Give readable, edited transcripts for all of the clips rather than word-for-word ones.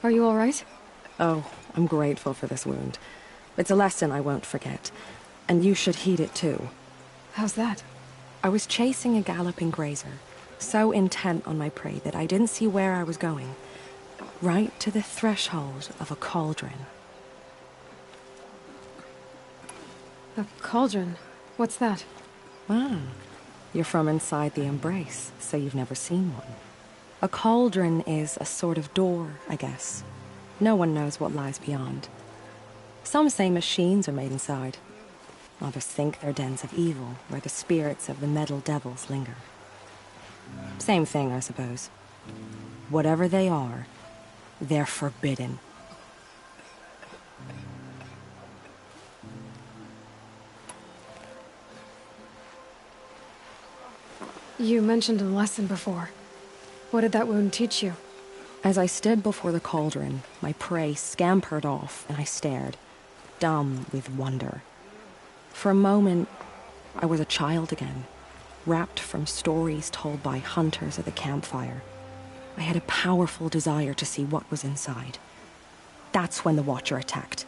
Are you all right? Oh, I'm grateful for this wound. It's a lesson I won't forget. And you should heed it too. How's that? I was chasing a galloping grazer, so intent on my prey that I didn't see where I was going. Right to the threshold of a cauldron. A cauldron? What's that? Ah, you're from inside the Embrace, so you've never seen one. A cauldron is a sort of door, I guess. No one knows what lies beyond. Some say machines are made inside. Others think they're dens of evil, where the spirits of the metal devils linger. Same thing, I suppose. Whatever they are, they're forbidden. You mentioned a lesson before. What did that wound teach you? As I stood before the cauldron, my prey scampered off, and I stared, dumb with wonder. For a moment, I was a child again, wrapped from stories told by hunters at the campfire. I had a powerful desire to see what was inside. That's when the Watcher attacked.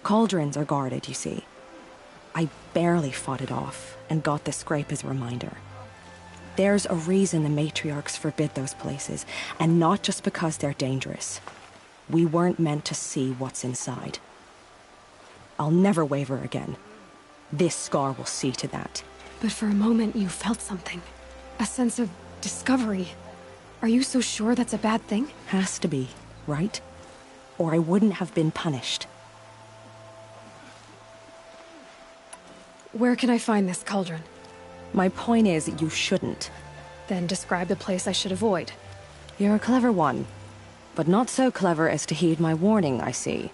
Cauldrons are guarded, you see. I barely fought it off, and got the scrape as a reminder. There's a reason the matriarchs forbid those places, and not just because they're dangerous. We weren't meant to see what's inside. I'll never waver again. This scar will see to that. But for a moment you felt something. A sense of discovery. Are you so sure that's a bad thing? Has to be, right? Or I wouldn't have been punished. Where can I find this cauldron? My point is, you shouldn't. Then describe the place I should avoid. You're a clever one. But not so clever as to heed my warning, I see.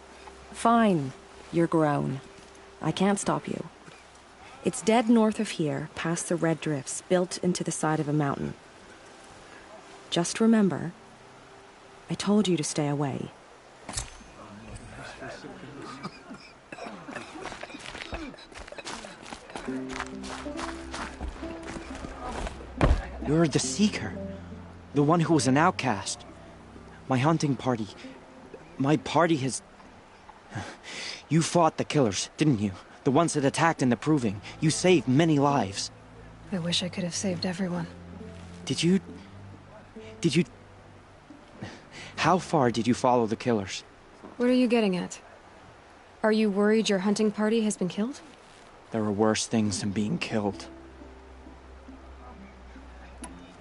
Fine. You're grown. I can't stop you. It's dead north of here, past the red drifts, built into the side of a mountain. Just remember, I told you to stay away. You're the Seeker. The one who was an outcast. My hunting party. My party has... You fought the killers, didn't you? The ones that attacked in the Proving. You saved many lives. I wish I could have saved everyone. Did you... How far did you follow the killers? What are you getting at? Are you worried your hunting party has been killed? There are worse things than being killed.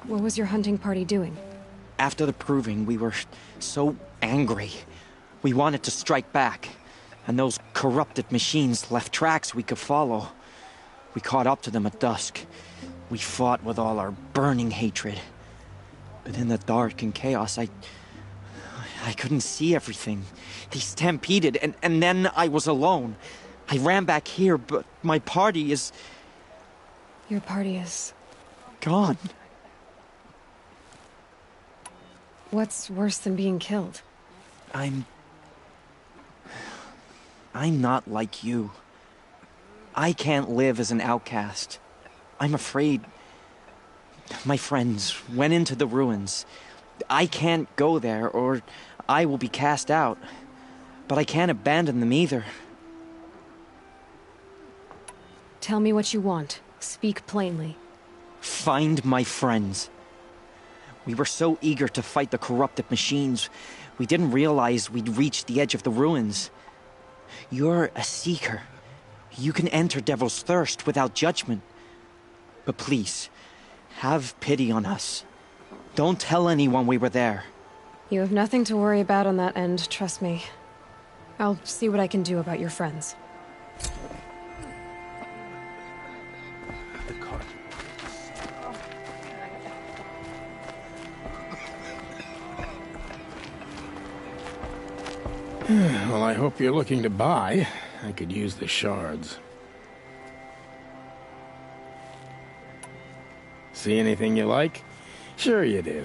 What was your hunting party doing? After the Proving, we were so angry. We wanted to strike back. And those corrupted machines left tracks we could follow. We caught up to them at dusk. We fought with all our burning hatred. But in the dark and chaos, I couldn't see everything. They stampeded, and then I was alone. I ran back here, but my party is... Your party is... gone. What's worse than being killed? I'm not like you. I can't live as an outcast. I'm afraid. My friends went into the ruins. I can't go there, or I will be cast out. But I can't abandon them either. Tell me what you want. Speak plainly. Find my friends. We were so eager to fight the corrupted machines, we didn't realize we'd reached the edge of the ruins. You're a Seeker. You can enter Devil's Thirst without judgment. But please, have pity on us. Don't tell anyone we were there. You have nothing to worry about on that end, trust me. I'll see what I can do about your friends. Well, I hope you're looking to buy. I could use the shards. See anything you like? Sure you do.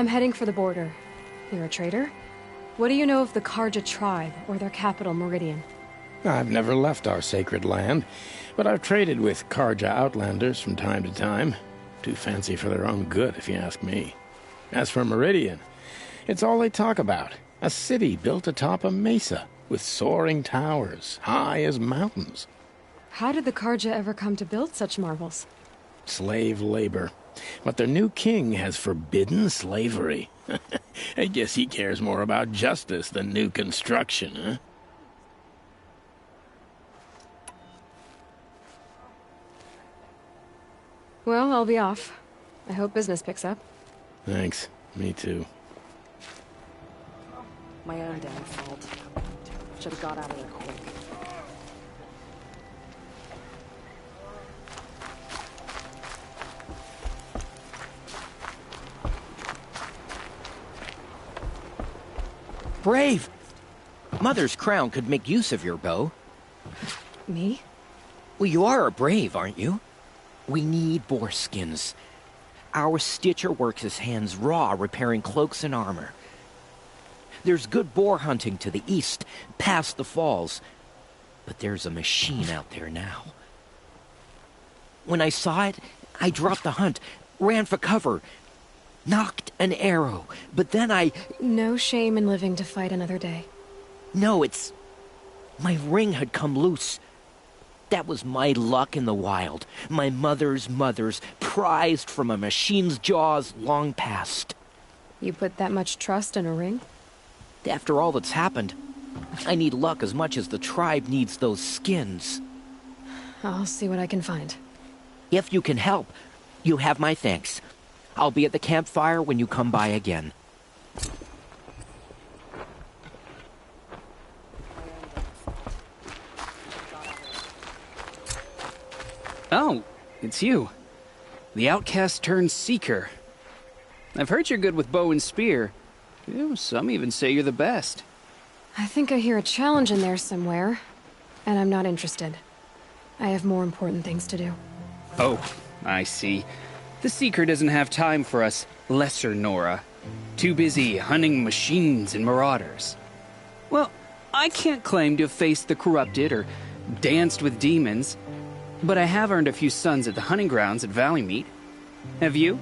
I'm heading for the border. You're a trader? What do you know of the Carja tribe, or their capital, Meridian? I've never left our sacred land, but I've traded with Karja outlanders from time to time. Too fancy for their own good, if you ask me. As for Meridian, it's all they talk about. A city built atop a mesa, with soaring towers, high as mountains. How did the Carja ever come to build such marvels? Slave labor. But their new king has forbidden slavery. I guess he cares more about justice than new construction, huh? Well, I'll be off. I hope business picks up. Thanks. Me too. My own damn fault. Should have got out of there quick. Brave! Mother's crown could make use of your bow. Me? Well, you are a brave, aren't you? We need boar skins. Our Stitcher works his hands raw repairing cloaks and armor. There's good boar hunting to the east, past the falls. But there's a machine out there now. When I saw it, I dropped the hunt, ran for cover, knocked an arrow, but then No shame in living to fight another day. No, it's... my ring had come loose. That was my luck in the wild. My mother's prized from a machine's jaws long past. You put that much trust in a ring? After all that's happened, I need luck as much as the tribe needs those skins. I'll see what I can find. If you can help, you have my thanks. I'll be at the campfire when you come by again. Oh, it's you. The outcast turned seeker. I've heard you're good with bow and spear. Some even say you're the best. I think I hear a challenge in there somewhere, and I'm not interested. I have more important things to do. Oh, I see. The seeker doesn't have time for us lesser Nora. Too busy hunting machines and marauders. Well, I can't claim to have faced the corrupted or danced with demons, but I have earned a few sons at the hunting grounds at Valleymeet. Have you?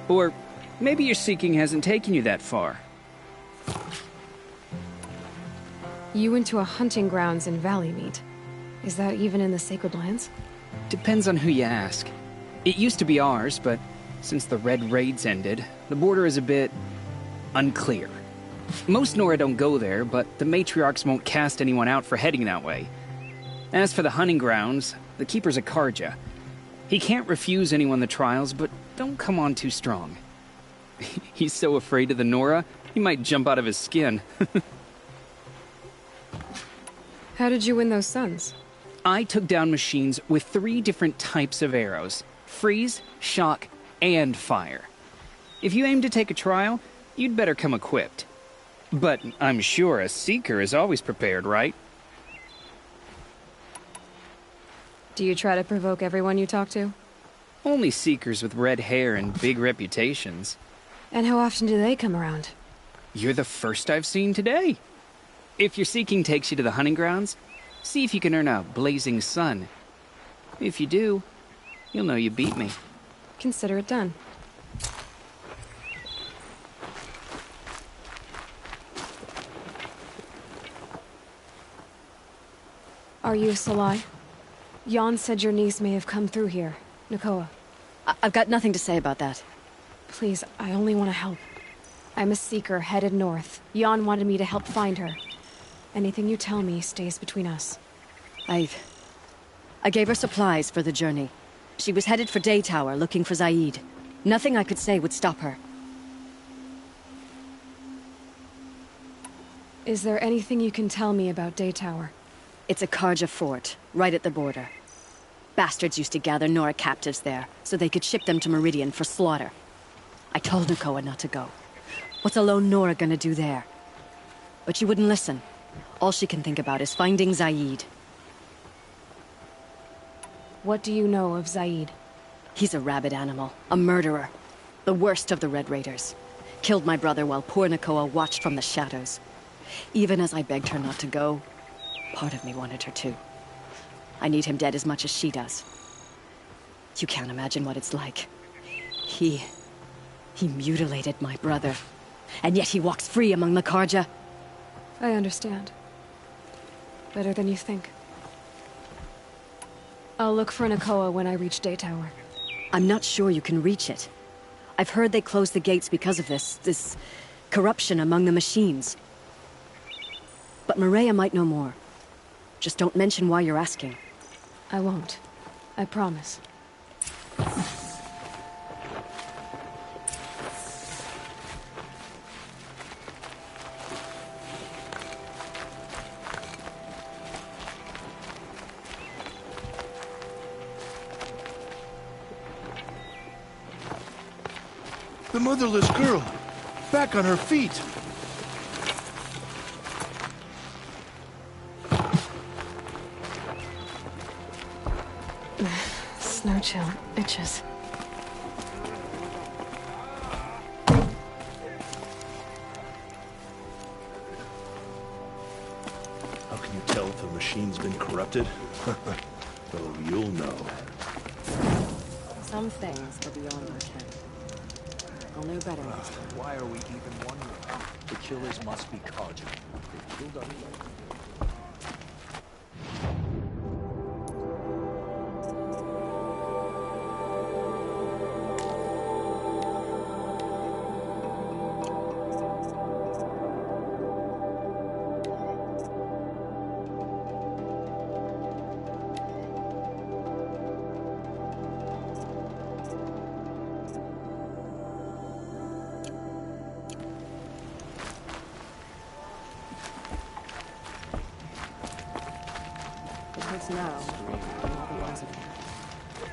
Or maybe your seeking hasn't taken you that far. You went to a hunting grounds in Valleymeet. Is that even in the Sacred Lands? Depends on who you ask. It used to be ours, but since the Red Raids ended, the border is a bit unclear. Most Nora don't go there, but the matriarchs won't cast anyone out for heading that way. As for the hunting grounds, the keeper's a Carja. He can't refuse anyone the trials, but don't come on too strong. He's so afraid of the Nora, he might jump out of his skin. How did you win those sons? I took down machines with 3 different types of arrows: freeze, shock, and fire. If you aim to take a trial, you'd better come equipped. But I'm sure a seeker is always prepared, right? Do you try to provoke everyone you talk to? Only seekers with red hair and big reputations. And how often do they come around? You're the first I've seen today. If your seeking takes you to the hunting grounds, see if you can earn a blazing sun. If you do, you'll know you beat me. Consider it done. Are you Salai? Jan said your niece may have come through here. Nakoa. I've got nothing to say about that. Please, I only want to help. I'm a seeker headed north. Jan wanted me to help find her. Anything you tell me stays between us. I gave her supplies for the journey. She was headed for Daytower looking for Zaid. Nothing I could say would stop her. Is there anything you can tell me about Daytower? It's a Carja fort, right at the border. Bastards used to gather Nora captives there, so they could ship them to Meridian for slaughter. I told Nakoa not to go. What's a lone Nora gonna do there? But she wouldn't listen. All she can think about is finding Zaid. What do you know of Zaid? He's a rabid animal, a murderer. The worst of the Red Raiders. Killed my brother while poor Nakoa watched from the shadows. Even as I begged her not to go, part of me wanted her to. I need him dead as much as she does. You can't imagine what it's like. He mutilated my brother. And yet he walks free among the Carja. I understand. Better than you think. I'll look for Nakoa when I reach Daytower. I'm not sure you can reach it. I've heard they closed the gates because of this corruption among the machines. But Maria might know more. Just don't mention why you're asking. I won't. I promise. The motherless girl, back on her feet. Snow chill. Itches. How can you tell if the machine's been corrupted? Oh, you'll know. Some things are beyond our ken. I'll know better next time. Why are we even wondering? The killers must be Carja. They killed our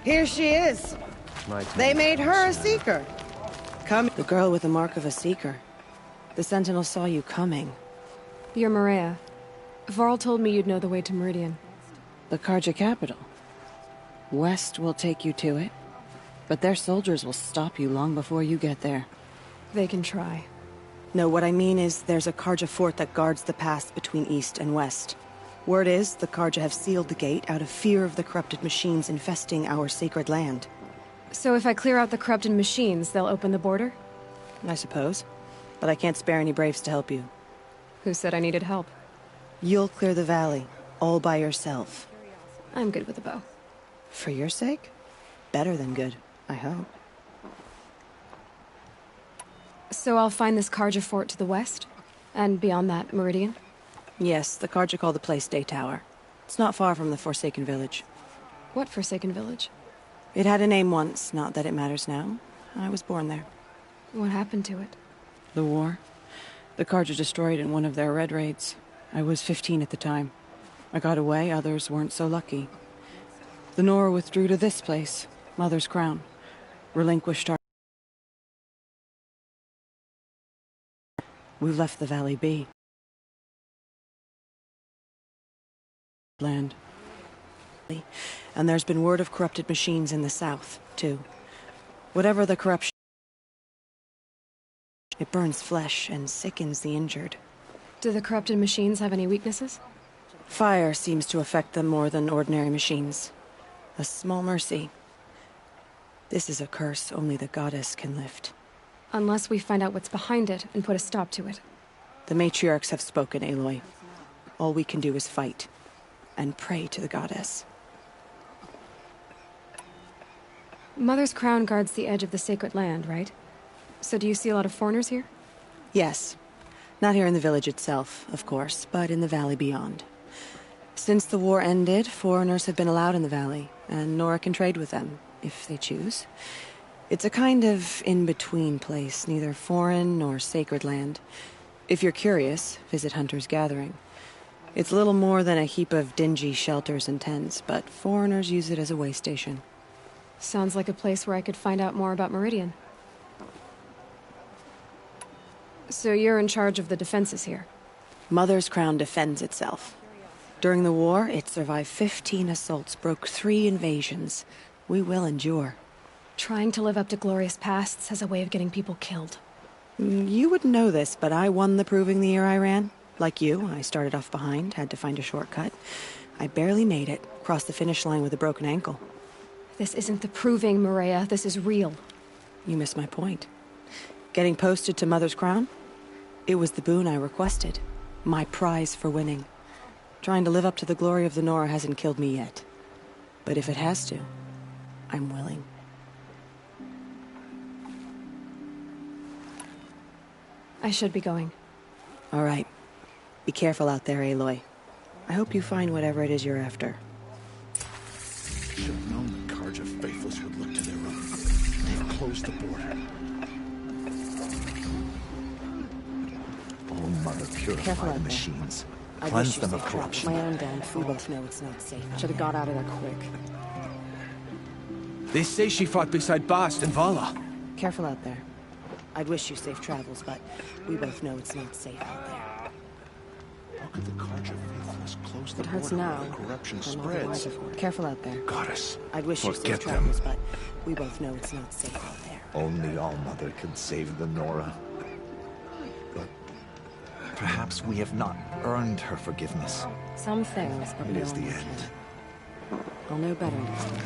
Here she is. They made her a seeker. Come. The girl with the mark of a seeker. The Sentinel saw you coming. You're Maria. Varl told me you'd know the way to Meridian. The Carja capital. West will take you to it, but their soldiers will stop you long before you get there. They can try. No, what I mean is there's a Carja fort that guards the pass between East and West. Word is, the Carja have sealed the gate out of fear of the corrupted machines infesting our sacred land. So if I clear out the corrupted machines, they'll open the border? I suppose. But I can't spare any braves to help you. Who said I needed help? You'll clear the valley, all by yourself. I'm good with a bow. For your sake? Better than good, I hope. So I'll find this Carja fort to the west? And beyond that, Meridian? Yes, the Carja call the place Daytower. It's not far from the Forsaken Village. What Forsaken Village? It had a name once, not that it matters now. I was born there. What happened to it? The war. The Carja destroyed in one of their red raids. I was 15 at the time. I got away, others weren't so lucky. The Nora withdrew to this place, Mother's Crown. Relinquished our... We've left the valley be. Land. And there's been word of corrupted machines in the south, too. Whatever the corruption... It burns flesh and sickens the injured. Do the corrupted machines have any weaknesses? Fire seems to affect them more than ordinary machines. A small mercy. This is a curse only the goddess can lift. Unless we find out what's behind it and put a stop to it. The matriarchs have spoken, Aloy. All we can do is fight. And pray to the goddess. Mother's Crown guards the edge of the sacred land, right? So do you see a lot of foreigners here? Yes. Not here in the village itself, of course, but in the valley beyond. Since the war ended, foreigners have been allowed in the valley, and Nora can trade with them, if they choose. It's a kind of in-between place, neither foreign nor sacred land. If you're curious, visit Hunter's Gathering. It's little more than a heap of dingy shelters and tents, but foreigners use it as a way station. Sounds like a place where I could find out more about Meridian. So you're in charge of the defenses here? Mother's Crown defends itself. During the war, it survived 15 assaults, broke 3 invasions. We will endure. Trying to live up to glorious pasts has a way of getting people killed. You wouldn't know this, but I won the proving the year I ran. Like you, I started off behind, had to find a shortcut. I barely made it, crossed the finish line with a broken ankle. This isn't the proving, Maria. This is real. You missed my point. Getting posted to Mother's Crown? It was the boon I requested. My prize for winning. Trying to live up to the glory of the Nora hasn't killed me yet. But if it has to, I'm willing. I should be going. All right. Be careful out there, Aloy. I hope you find whatever it is you're after. Should have known the Carja faithless would look to their own. They've closed the border. Oh, Mother, purify the machines. I Cleanse wish you them of safe travels. corruption. My own damn food. We both know it's not safe. Should have got out of there quick. They say she fought beside Bast and Vala. Careful out there. I'd wish you safe travels, but we both know it's not safe out there. How could the Carja faithless close the It hurts border now. where corruption I'm not the spreads? wiser for it. Careful out there. Goddess, I'd wish you forget safe them. travels, but we both know it's not safe out there. Only All-Mother can save the Nora. But perhaps we have not earned her forgiveness. Some things are It is beyond the my end. ken. I'll know better next time.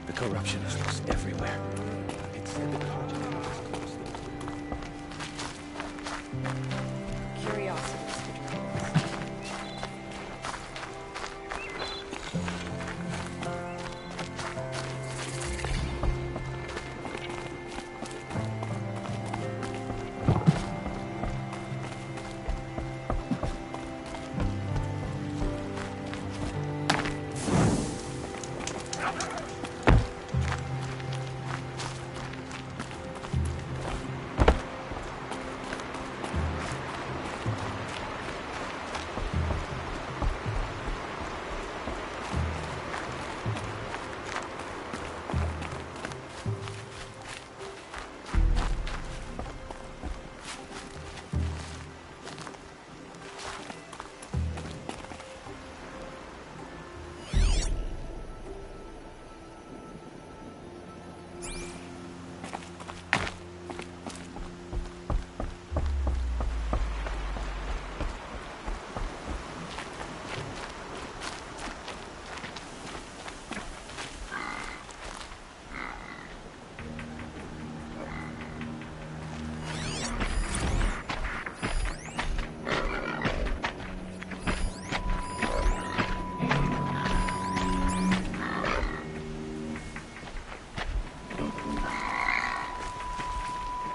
The corruption is loose everywhere. It said the Carja faithless closed the border. Curiosity.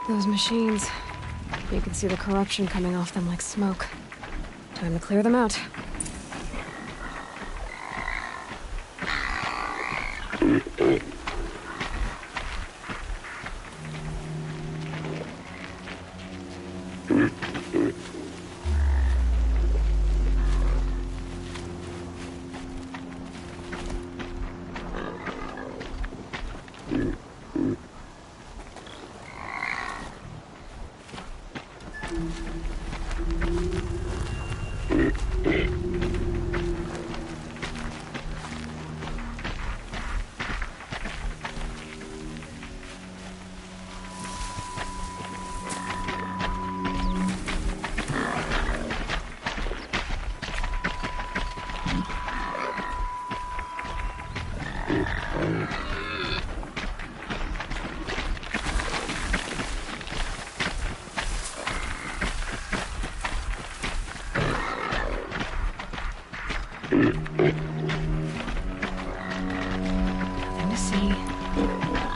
Those machines. You can see the corruption coming off them like smoke. Time to clear them out. Nothing to see.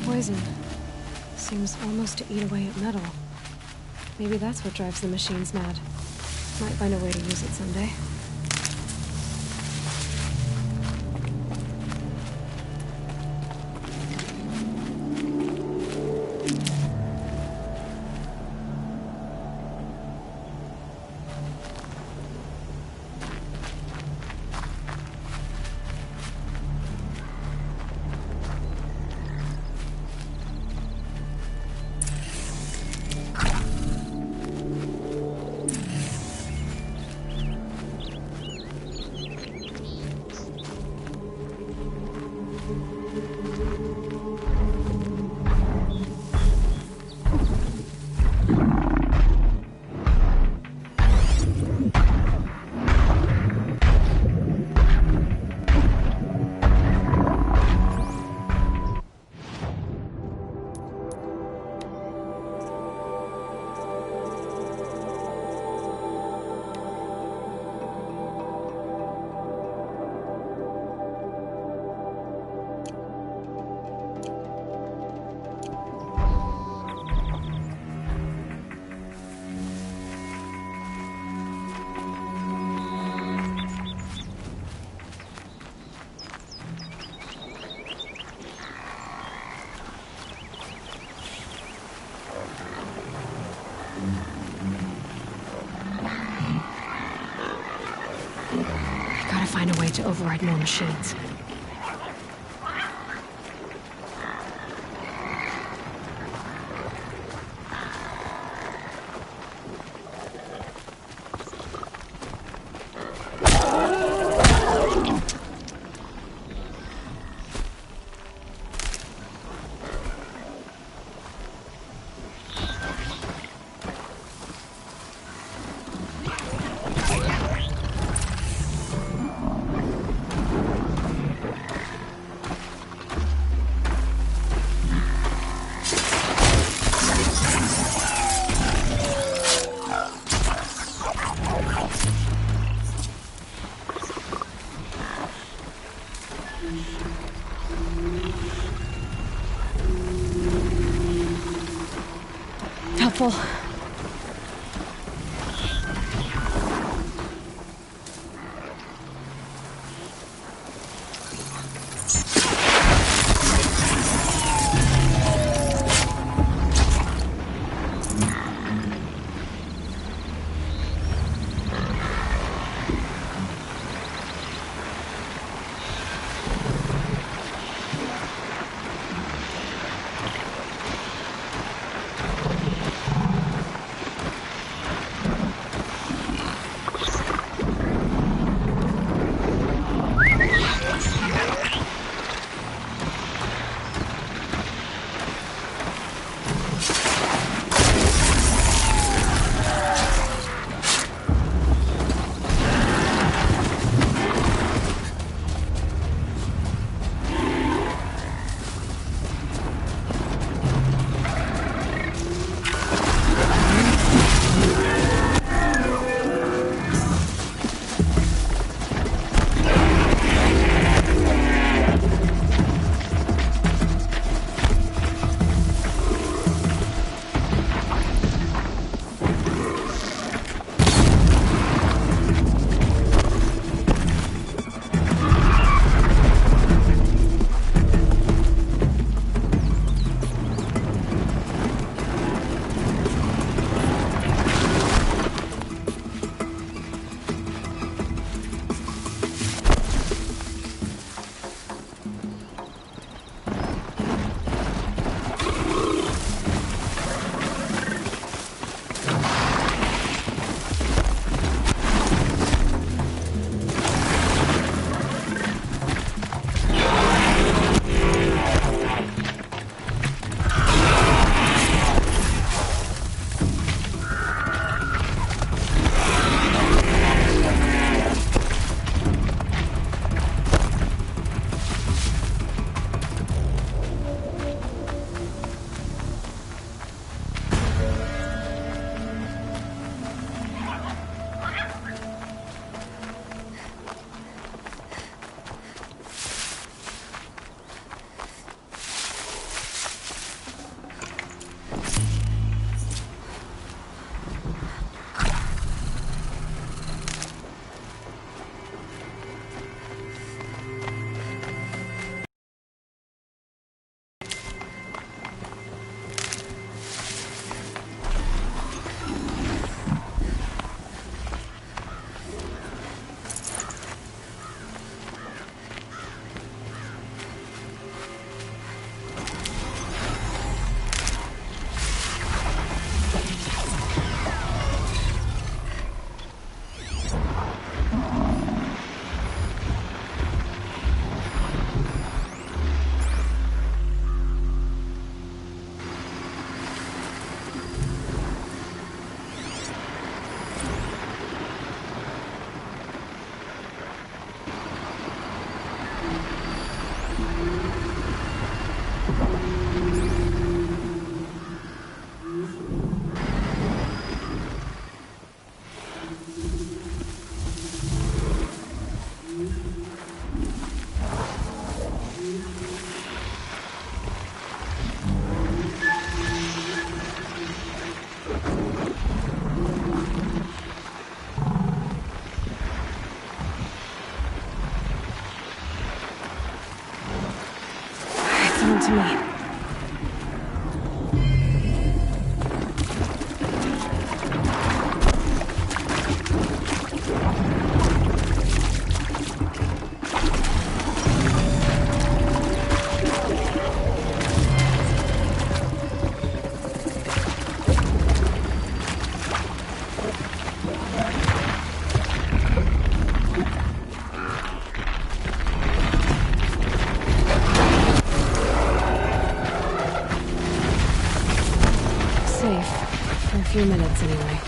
Poison seems almost to eat away at metal. Maybe that's what drives the machines mad. Might find a way to use it someday. Find a way to override more machines. Helpful. Come to me. For a few minutes, anyway.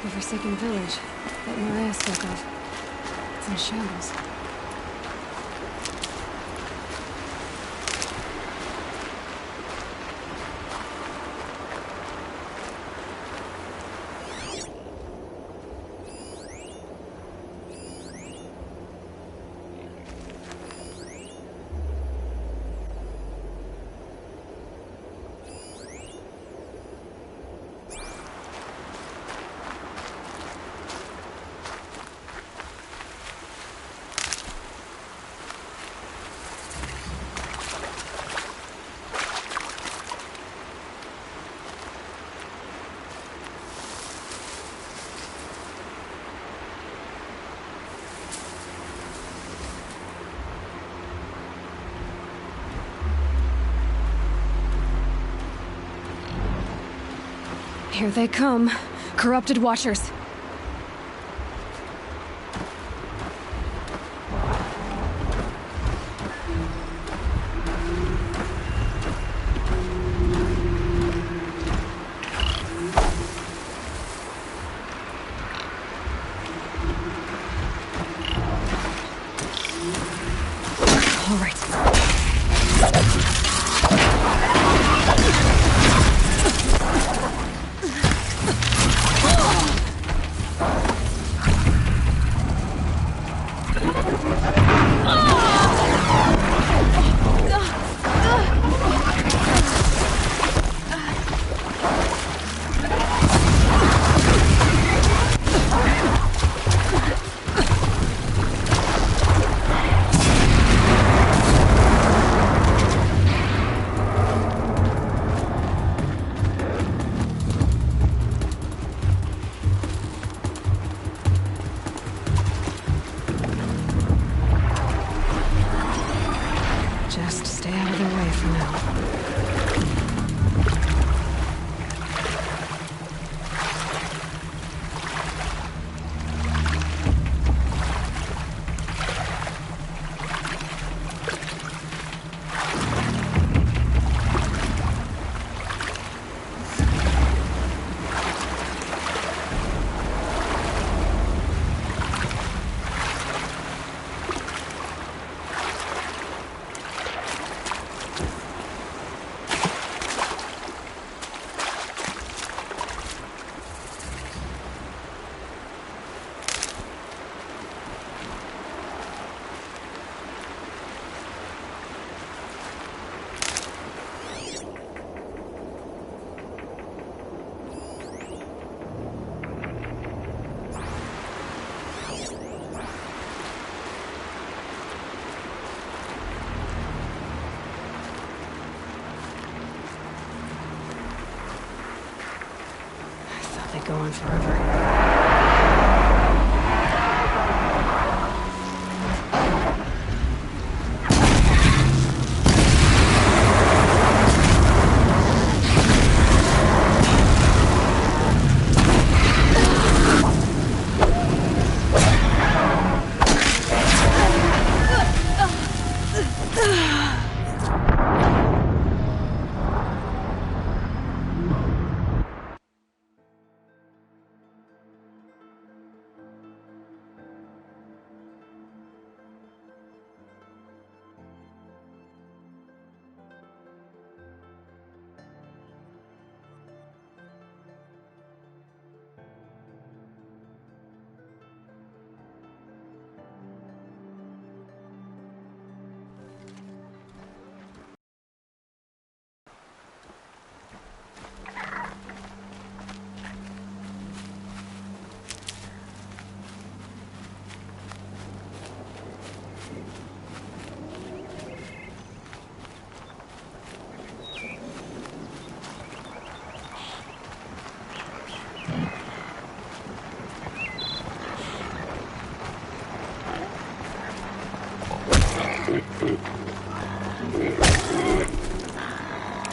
The Forsaken Village that Maria spoke of. It's in shambles. Here they come. Corrupted Watchers. All right. go on forever.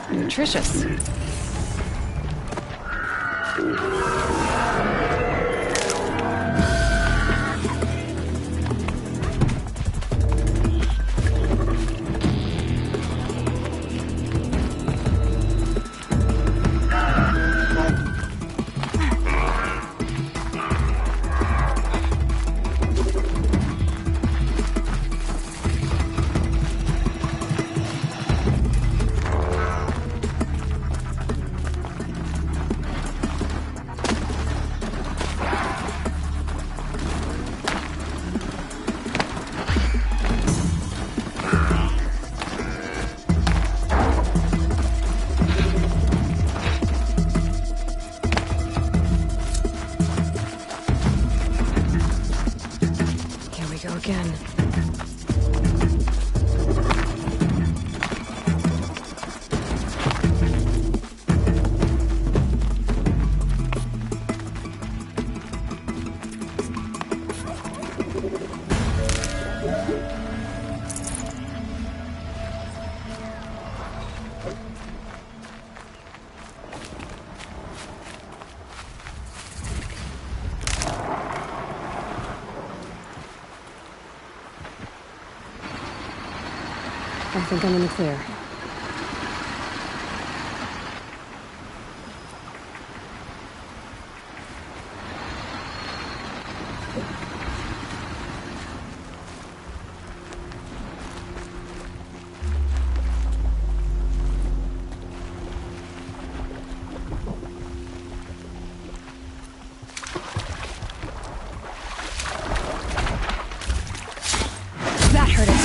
Nutritious. Again. I think I'm in the clear. That hurt it.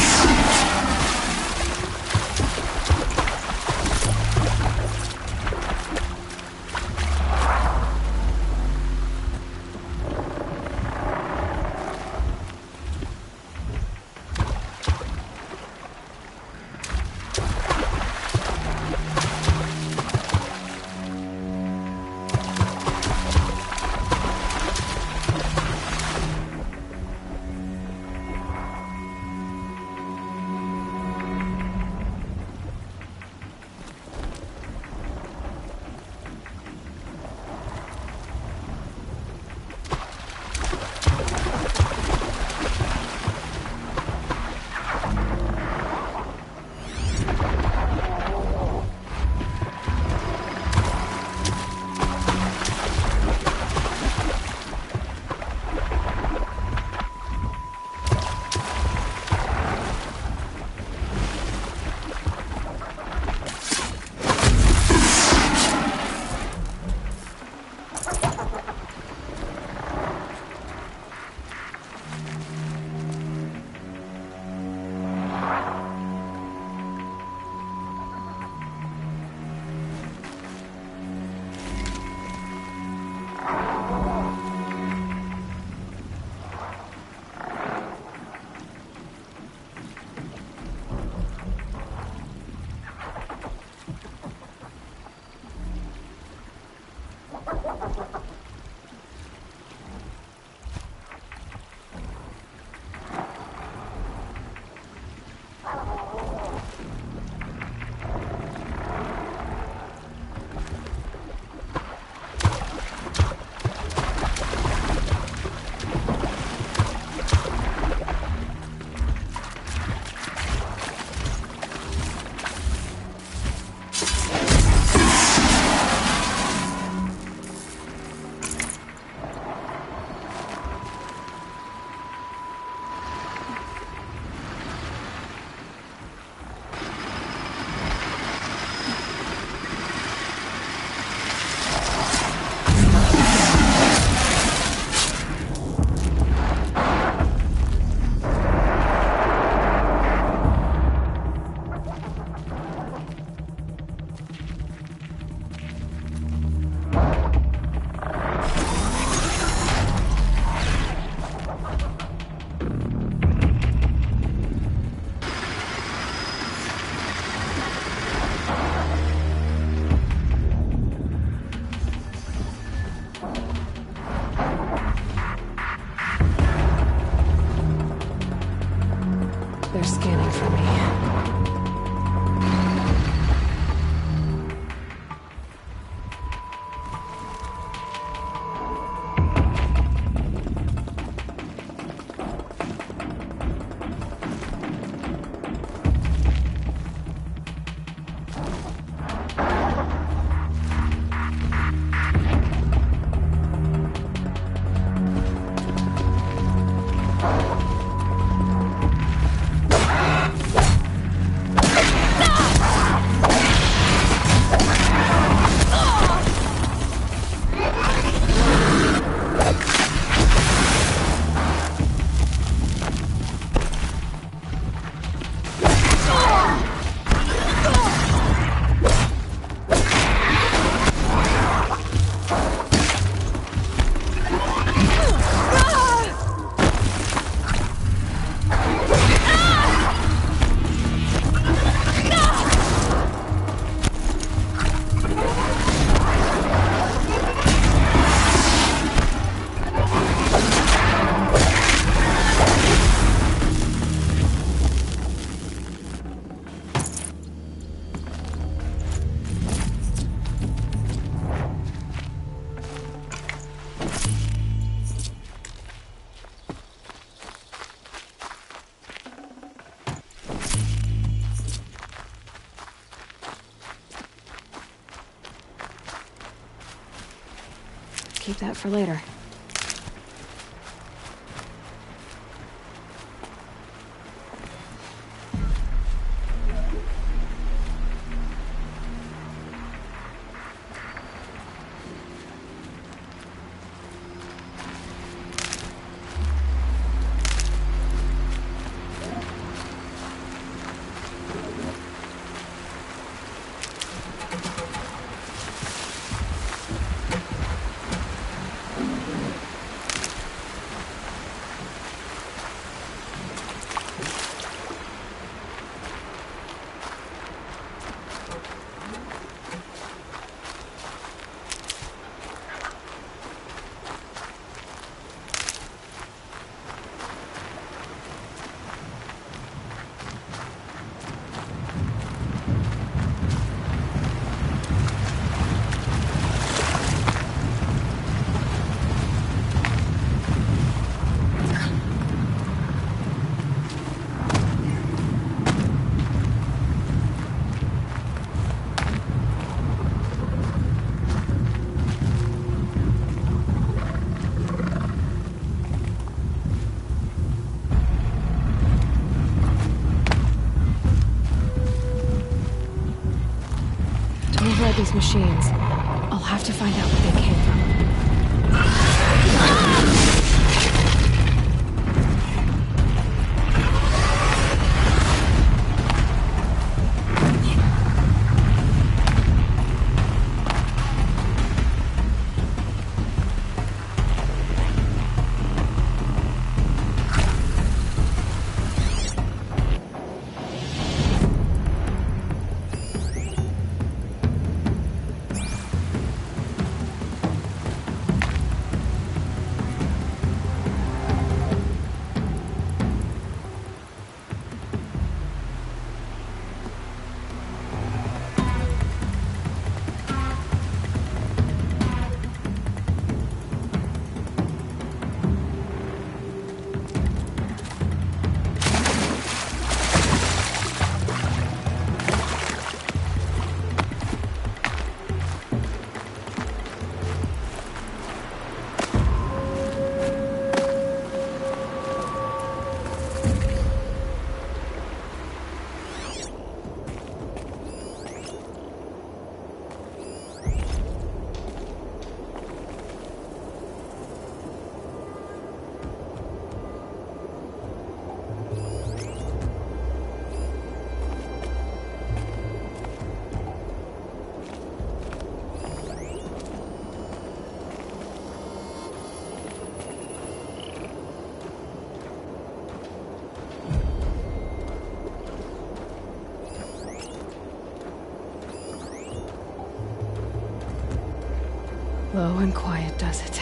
They're scanning for me. Keep that for later. These machines. I'll have to find out where they came from. Low and quiet does it.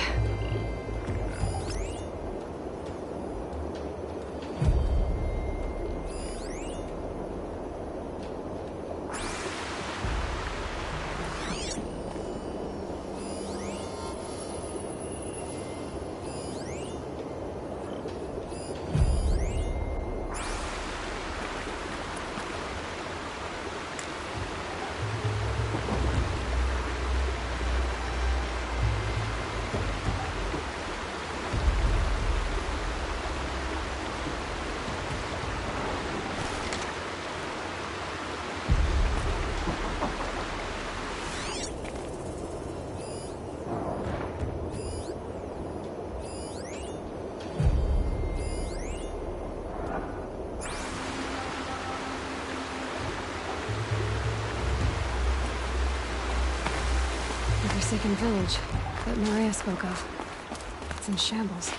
Forsaken village that Maria spoke of. It's in shambles.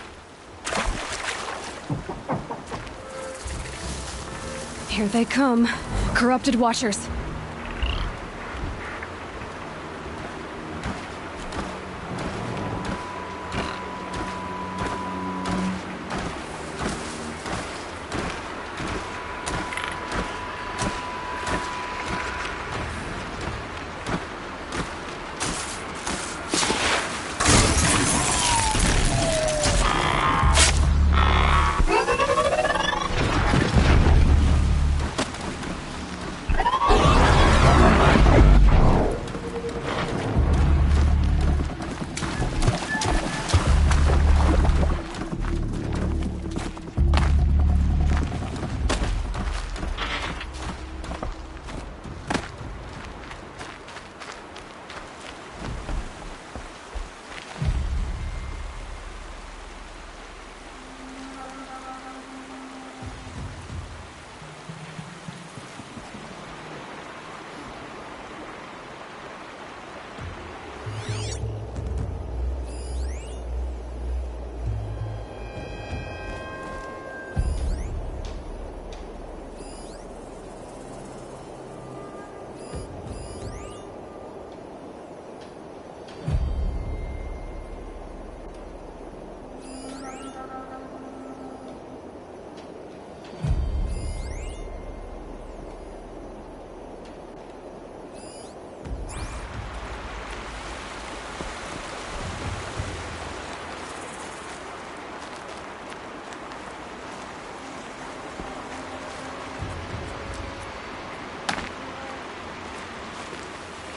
Here they come. Corrupted Watchers.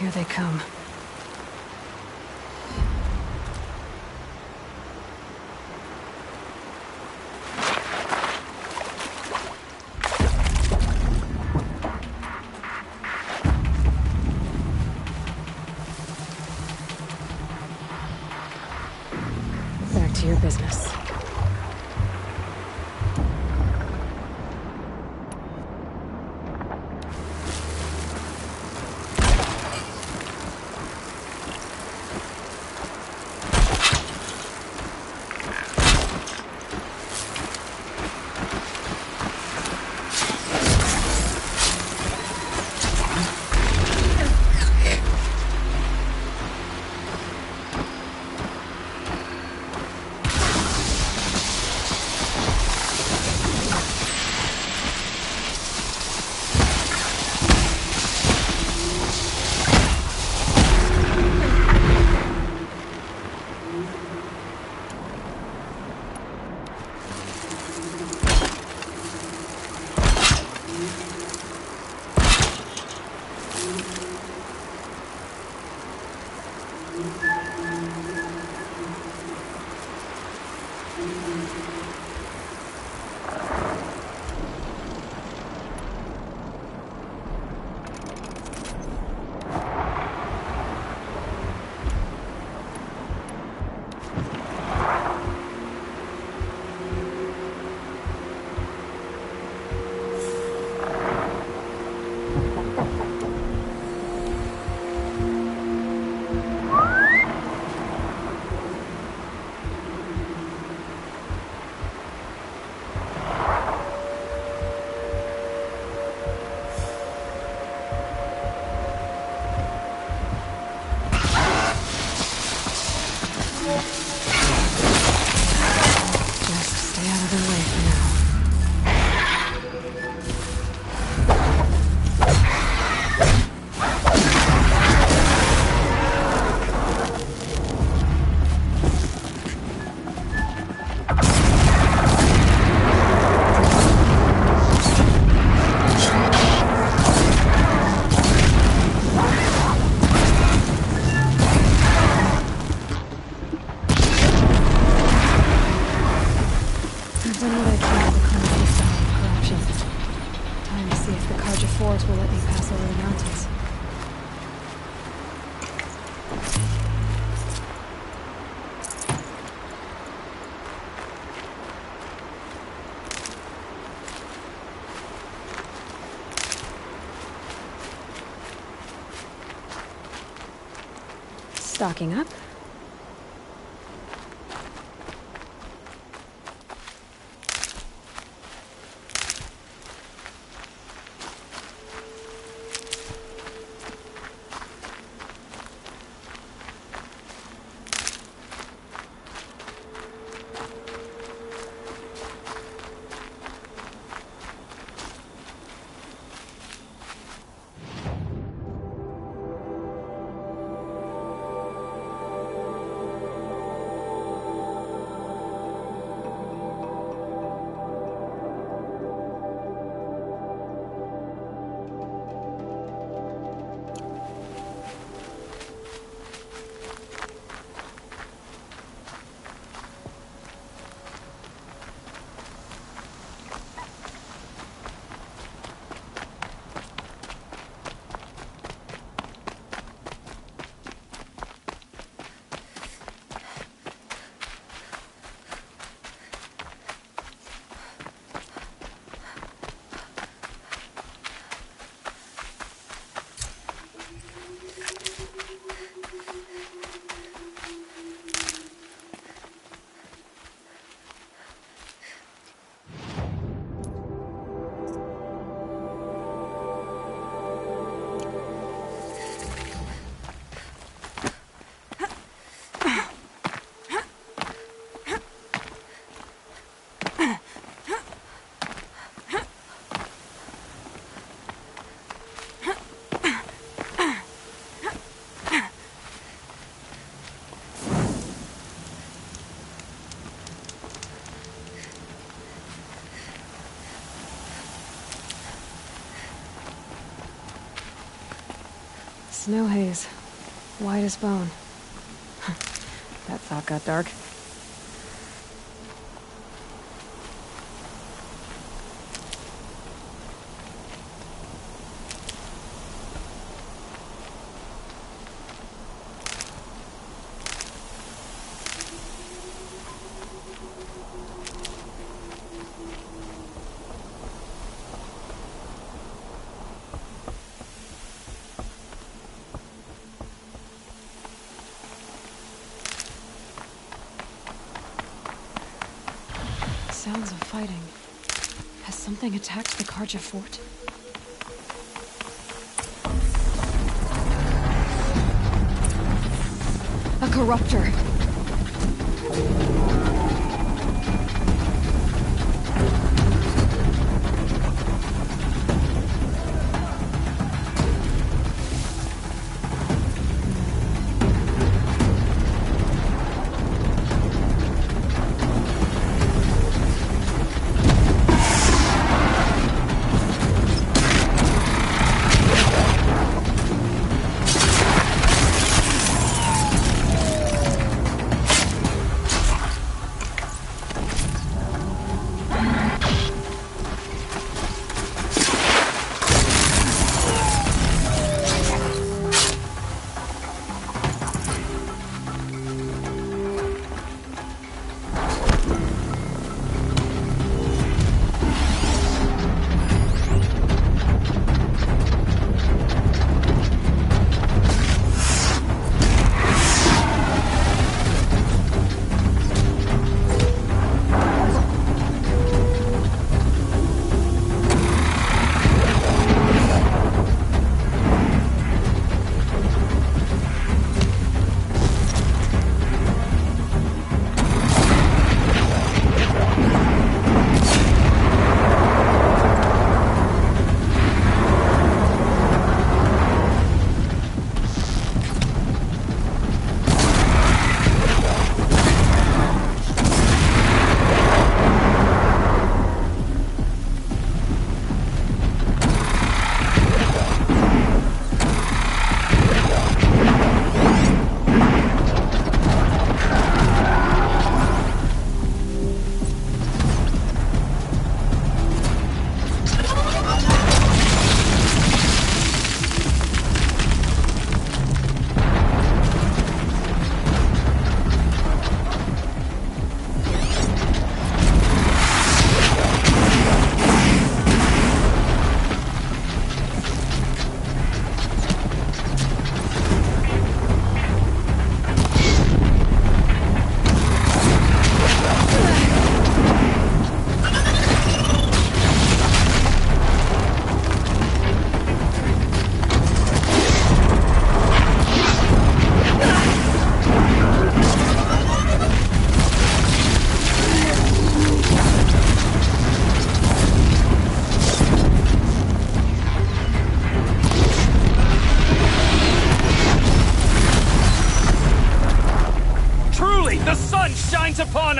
Here they come. Back to your business. stocking up. Snow haze. White as bone. That thought got dark. Sounds of fighting. Has something attacked the Karja fort? A corruptor!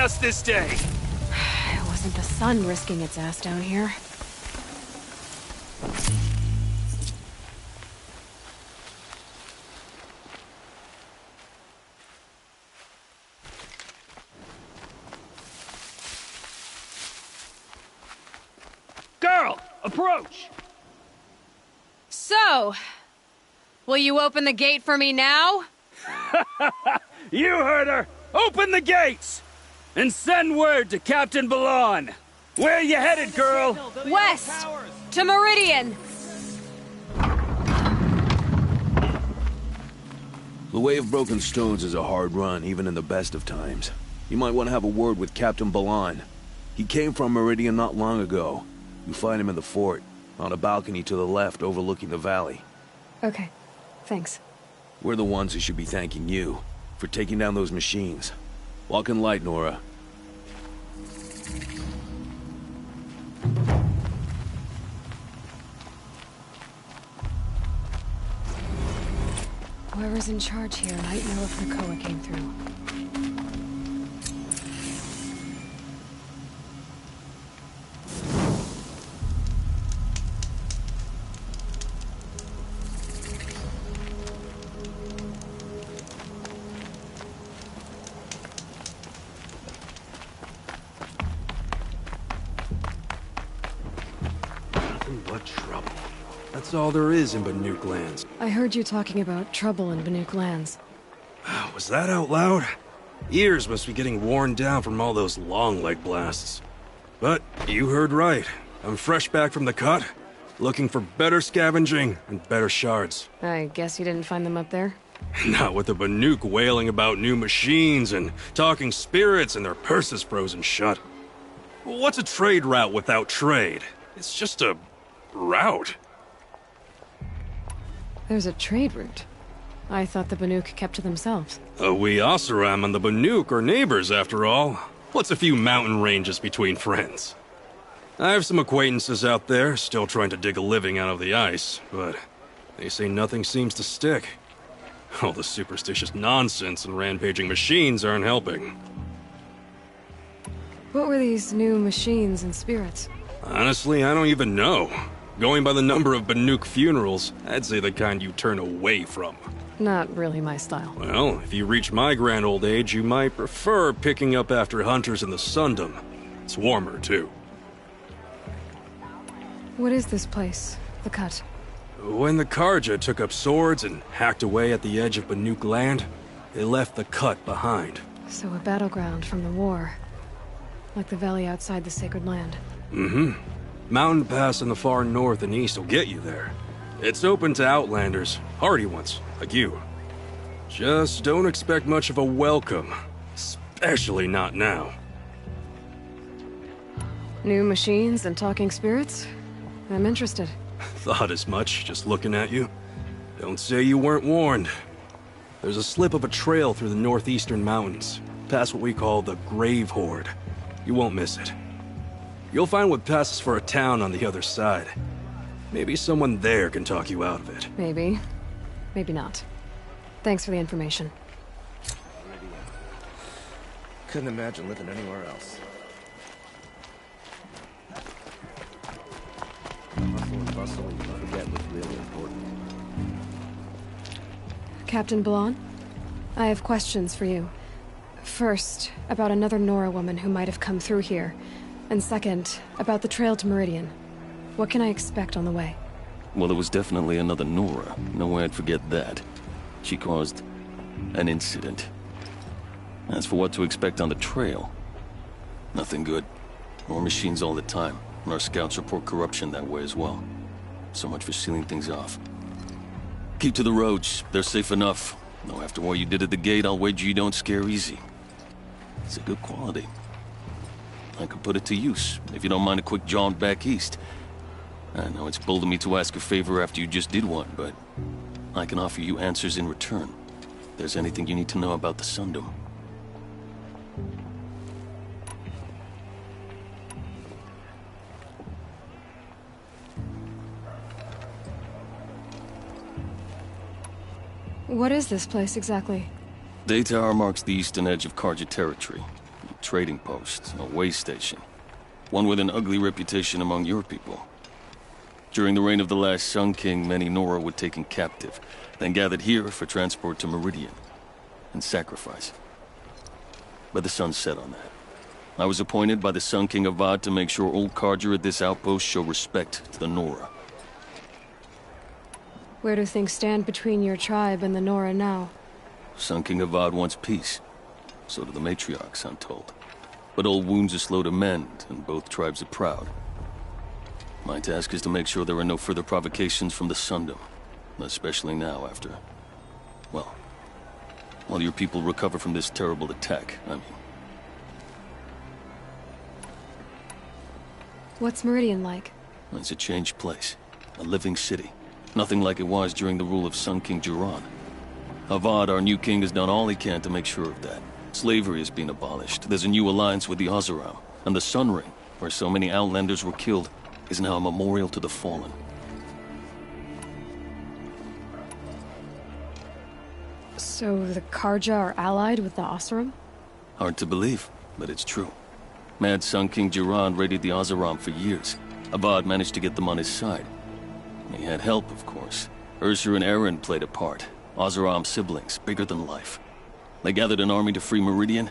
us this day. It wasn't the sun risking its ass down here. Girl, approach! So, will you open the gate for me now? You heard her! Open the gates! And send word to Captain Balon. Where you headed, girl? West! To Meridian! The Way of Broken Stones is a hard run, even in the best of times. You might want to have a word with Captain Balon. He came from Meridian not long ago. You find him in the fort, on a balcony to the left overlooking the valley. Okay, thanks. We're the ones who should be thanking you for taking down those machines. Walk in light, Nora. Whoever's in charge here might know if Nakoa came through. Nothing but trouble. That's all there is in Banuk lands. I heard you talking about trouble in Banuk lands. Was that out loud? Ears must be getting worn down from all those long leg blasts. But you heard right. I'm fresh back from the cut, looking for better scavenging and better shards. I guess you didn't find them up there? Not with the Banuk wailing about new machines and talking spirits and their purses frozen shut. What's a trade route without trade? It's just a route. There's a trade route. I thought the Banuk kept to themselves. We Oseram and the Banuk are neighbors, after all. What's a few mountain ranges between friends? I have some acquaintances out there, still trying to dig a living out of the ice, but they say nothing seems to stick. All the superstitious nonsense and rampaging machines aren't helping. What were these new machines and spirits? Honestly, I don't even know. Going by the number of Banuk funerals, I'd say the kind you turn away from. Not really my style. Well, if you reach my grand old age, you might prefer picking up after hunters in the Sundom. It's warmer, too. What is this place? The Cut? When the Karja took up swords and hacked away at the edge of Banuk land, they left the Cut behind. So a battleground from the war. Like the valley outside the Sacred Land. Mm-hmm. Mountain Pass in the far north and east will get you there. It's open to outlanders, hardy ones, like you. Just don't expect much of a welcome. Especially not now. New machines and talking spirits? I'm interested. Thought as much, just looking at you. Don't say you weren't warned. There's a slip of a trail through the northeastern mountains, past what we call the Grave Horde. You won't miss it. You'll find what passes for a town on the other side. Maybe someone there can talk you out of it. Maybe. Maybe not. Thanks for the information. Couldn't imagine living anywhere else. Hustle and bustle, you forget what's really important. Captain Balon, I have questions for you. First, about another Nora woman who might have come through here. And second, about the trail to Meridian. What can I expect on the way? Well, it was definitely another Nora. No way I'd forget that. She caused an incident. As for what to expect on the trail, nothing good. More machines all the time, and our scouts report corruption that way as well. So much for sealing things off. Keep to the roads, they're safe enough. Though after what you did at the gate, I'll wager you don't scare easy. It's a good quality. I could put it to use, if you don't mind a quick jaunt back east. I know it's bold of me to ask a favor after you just did one, but I can offer you answers in return. If there's anything you need to know about the Sundom. What is this place exactly? Daytower marks the eastern edge of Karja territory. trading post, a way station. One with an ugly reputation among your people. During the reign of the last Sun King, many Nora were taken captive, then gathered here for transport to Meridian, and sacrifice. But the sun set on that. I was appointed by the Sun King Avad to make sure old Carja at this outpost show respect to the Nora. Where do things stand between your tribe and the Nora now? Sun King Avad wants peace. So do the matriarchs, I'm told. But old wounds are slow to mend, and both tribes are proud. My task is to make sure there are no further provocations from the Sundom. Especially now after... well, while your people recover from this terrible attack, I mean. What's Meridian like? It's a changed place. A living city. Nothing like it was during the rule of Sun King Jiran. Avad, our new king, has done all he can to make sure of that. Slavery has been abolished. There's a new alliance with the Oseram. And the Sun Ring, where so many Outlanders were killed, is now a memorial to the fallen. So the Carja are allied with the Oseram? Hard to believe, but it's true. Mad Sun King Jiran raided the Oseram for years. Avad managed to get them on his side. He had help, of course. Ursur and Eren played a part. Oseram siblings, bigger than life. They gathered an army to free Meridian.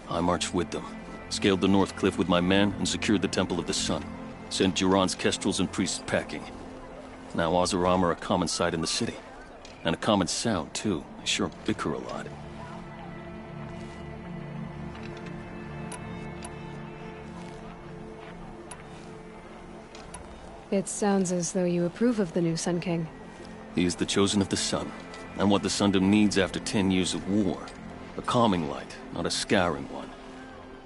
I marched with them. Scaled the North Cliff with my men and secured the Temple of the Sun. Sent Jiran's kestrels and priests packing. Now Oseram are a common sight in the city. And a common sound, too. They sure bicker a lot. It sounds as though you approve of the new Sun King. He is the chosen of the Sun, and what the Sundom needs after 10 years of war. A calming light, not a scouring one.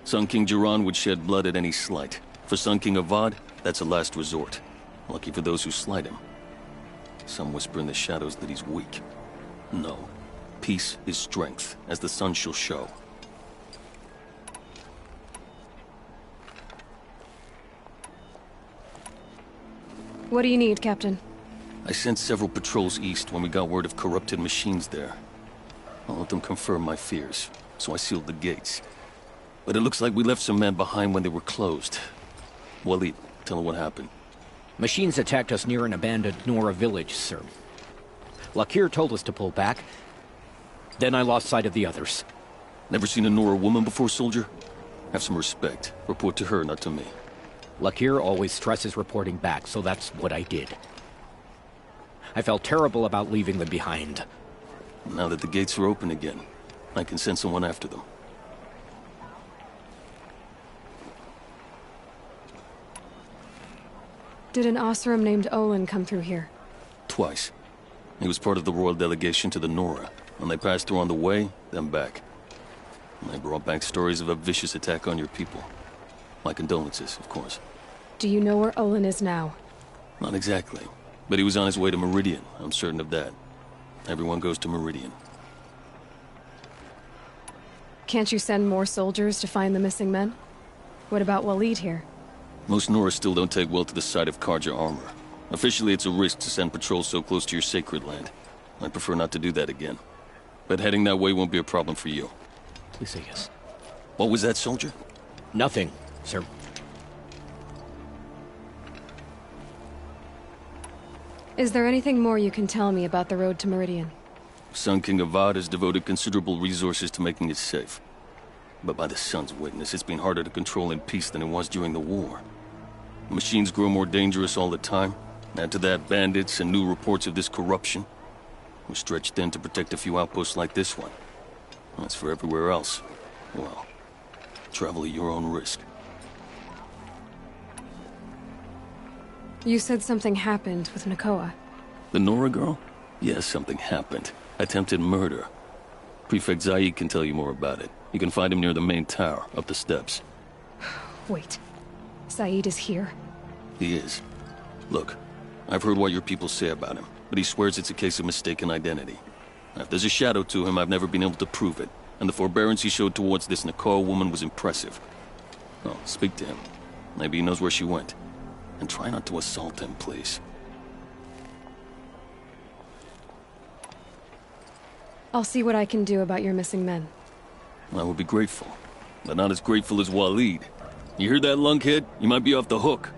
Sun King Jiran would shed blood at any slight. For Sun King Avad, that's a last resort. Lucky for those who slight him. Some whisper in the shadows that he's weak. No. Peace is strength, as the sun shall show. What do you need, Captain? I sent several patrols east when we got word of corrupted machines there. I'll let them confirm my fears, so I sealed the gates. But it looks like we left some men behind when they were closed. Waleed, tell her what happened. Machines attacked us near an abandoned Nora village, sir. Lakir told us to pull back. Then I lost sight of the others. Never seen a Nora woman before, soldier? Have some respect. Report to her, not to me. Lakir always stresses reporting back, so that's what I did. I felt terrible about leaving them behind. Now that the gates are open again, I can send someone after them. Did an Oseram named Olin come through here? Twice. He was part of the royal delegation to the Nora, and they passed through on the way, then back. And they brought back stories of a vicious attack on your people. My condolences, of course. Do you know where Olin is now? Not exactly. But he was on his way to Meridian, I'm certain of that. Everyone goes to Meridian. Can't you send more soldiers to find the missing men? What about Waleed here? Most Nora still don't take well to the sight of Carja armor. Officially, it's a risk to send patrols so close to your sacred land. I prefer not to do that again. But heading that way won't be a problem for you. Please say yes. What was that, soldier? Nothing, sir. Is there anything more you can tell me about the road to Meridian? Sun King Avad has devoted considerable resources to making it safe. But by the sun's witness, it's been harder to control in peace than it was during the war. The machines grow more dangerous all the time. Add to that bandits and new reports of this corruption. We're stretched thin to protect a few outposts like this one. As for everywhere else, well, travel at your own risk. You said something happened with Nakoa. The Nora girl? Yes, something happened. Attempted murder. Prefect Zaid can tell you more about it. You can find him near the main tower, up the steps. Wait. Zaid is here? He is. Look, I've heard what your people say about him, but he swears it's a case of mistaken identity. Now, if there's a shadow to him, I've never been able to prove it, and the forbearance he showed towards this Nakoa woman was impressive. Oh, speak to him. Maybe he knows where she went. And try not to assault him, please. I'll see what I can do about your missing men. I would be grateful. but not as grateful as Waleed. You hear that, lunkhead? You might be off the hook.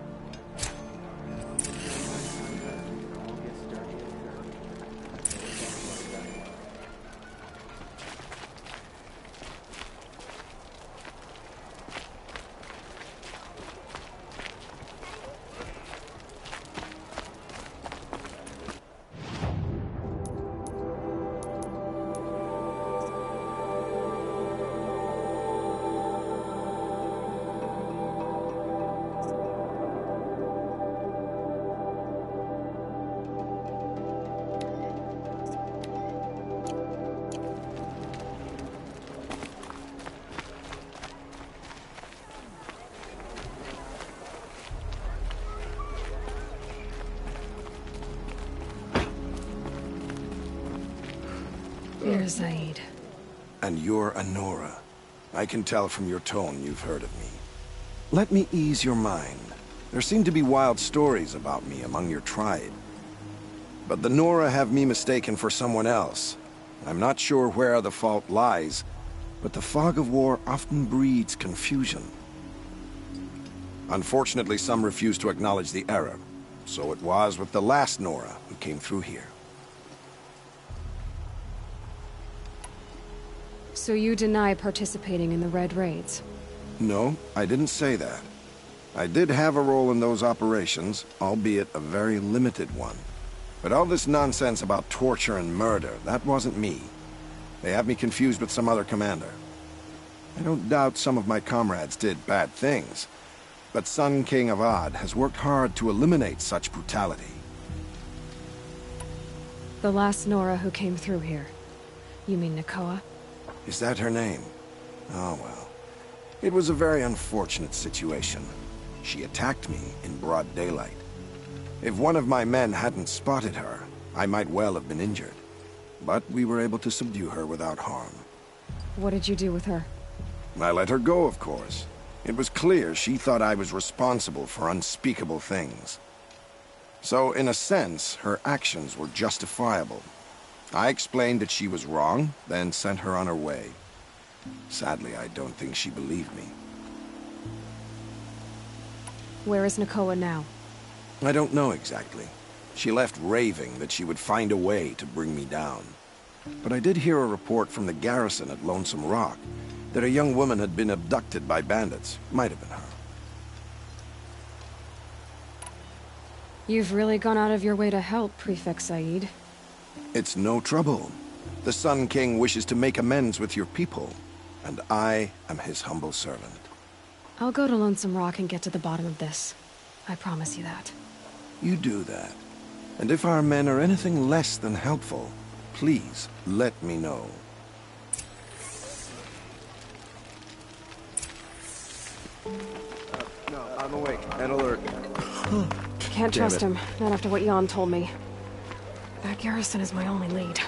Dear Zaid. And you're a Nora. I can tell from your tone you've heard of me. Let me ease your mind. There seem to be wild stories about me among your tribe. But the Nora have me mistaken for someone else. I'm not sure where the fault lies, but the fog of war often breeds confusion. Unfortunately, some refuse to acknowledge the error. So it was with the last Nora who came through here. So you deny participating in the Red Raids? No, I didn't say that. I did have a role in those operations, albeit a very limited one. But all this nonsense about torture and murder, that wasn't me. They have me confused with some other commander. I don't doubt some of my comrades did bad things, but Sun King Avad has worked hard to eliminate such brutality. The last Nora who came through here. You mean Nakoa? Is that her name? Oh well. It was a very unfortunate situation. She attacked me in broad daylight. If one of my men hadn't spotted her, I might well have been injured. But we were able to subdue her without harm. What did you do with her? I let her go, of course. It was clear she thought I was responsible for unspeakable things. So, in a sense, her actions were justifiable. I explained that she was wrong, then sent her on her way. Sadly, I don't think she believed me. Where is Nakoa now? I don't know exactly. She left raving that she would find a way to bring me down. But I did hear a report from the garrison at Lonesome Rock that a young woman had been abducted by bandits. Might have been her. You've really gone out of your way to help, Prefect Said. It's no trouble. The Sun King wishes to make amends with your people, and I am his humble servant. I'll go to Lonesome Rock and get to the bottom of this. I promise you that. You do that. And if our men are anything less than helpful, please let me know. No, I'm awake and alert. Can't trust him, not after what Jan told me. That garrison is my only lead.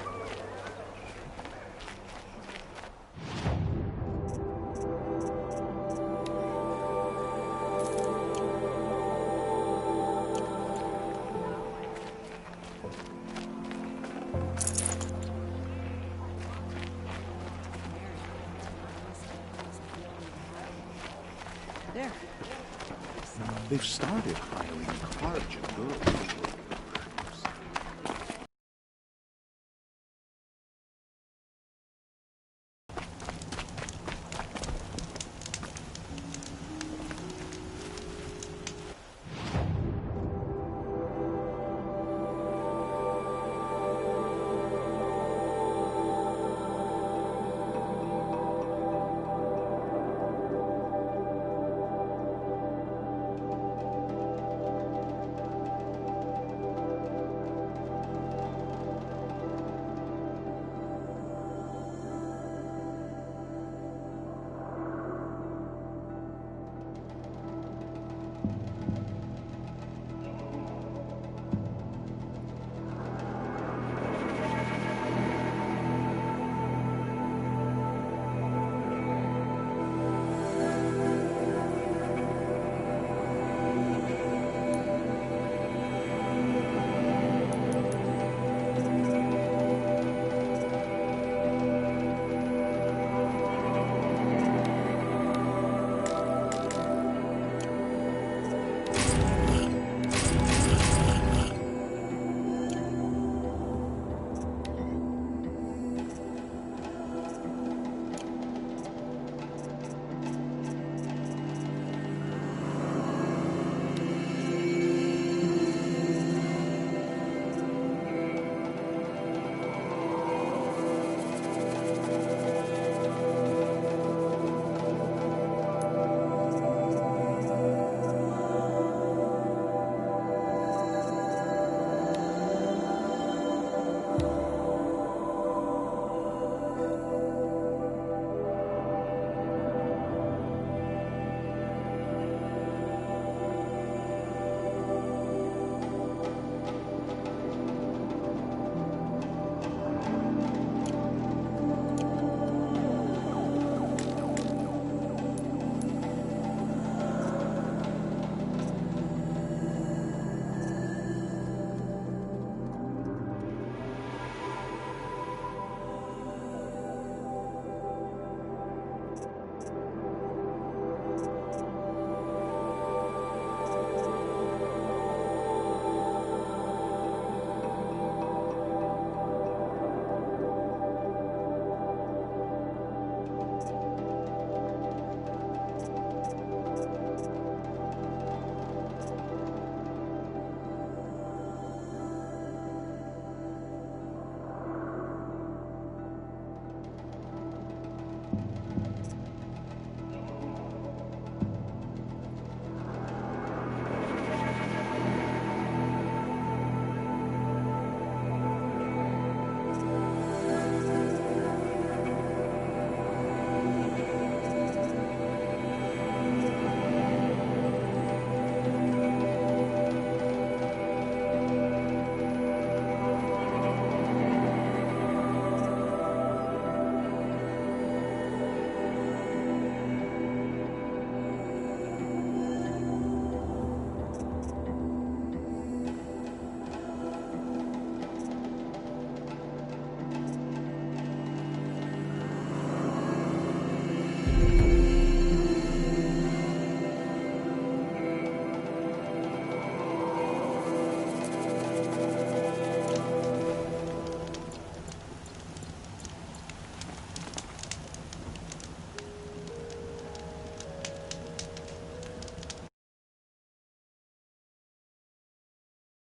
They've started hiring Carja girls.